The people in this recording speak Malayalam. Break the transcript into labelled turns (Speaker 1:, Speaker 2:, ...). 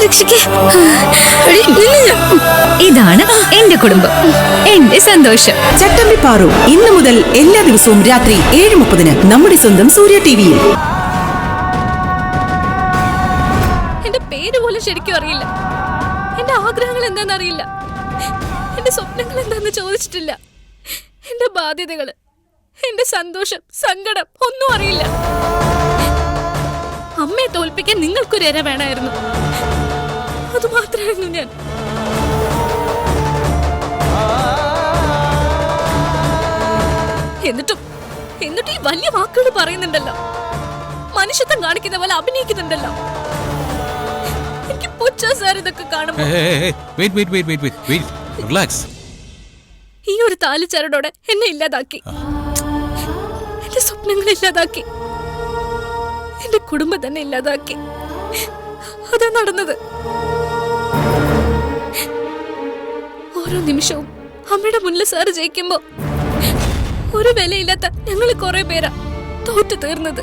Speaker 1: രക്ഷിക്ക്. ഇതാണ് എന്റെ കുടുംബം, എന്റെ സന്തോഷം.
Speaker 2: ചട്ടമ്പി പാറു ഇന്നു മുതൽ എല്ലാ ദിവസവും രാത്രി 7:30 നമ്മുടെ സ്വന്തം സൂര്യ ടിവിയിൽ.
Speaker 1: എന്റെ പേര് പോലും ശരിക്കും അറിയില്ല, എന്റെ ആഗ്രഹങ്ങൾ എന്താണെന്ന് അറിയില്ല, എന്റെ സ്വപ്നങ്ങൾ എന്താണെന്ന് ചോദിച്ചിട്ടില്ല, എന്റെ ബാധ്യതകള്, എന്റെ സന്തോഷം, സങ്കടം ഒന്നും അറിയില്ല. അമ്മയെ തോൽപ്പിക്കാൻ നിങ്ങൾക്കൊരു ഇര വേണമായിരുന്നു, അതുമാത്രമായിരുന്നു ഞാൻ. എന്നിട്ടും ഈ വലിയ വാക്കുകൾ പറയുന്നുണ്ടല്ലോ, മനുഷ്യത്വം കാണിക്കുന്ന പോലെ അഭിനയിക്കുന്നുണ്ടല്ലോ. എനിക്ക് പുച്ഛാ സാർ ഇതൊക്കെ കാണുമ്പോ. ഈ ഒരു താലിച്ചരടോടെ എന്നെ ഇല്ലാതാക്കി, എന്റെ സ്വപ്നങ്ങൾ ഇല്ലാതാക്കി, എന്റെ കുടുംബം തന്നെ ഇല്ലാതാക്കി. അതാ നടന്നത്. ഓരോ നിമിഷവും അമ്മയുടെ മുന്നിൽ സാറ് ജയിക്കുമ്പോ ഒരു വിലയില്ലാത്ത ഞങ്ങൾ കുറെ പേരാ തോറ്റു തീർന്നത്.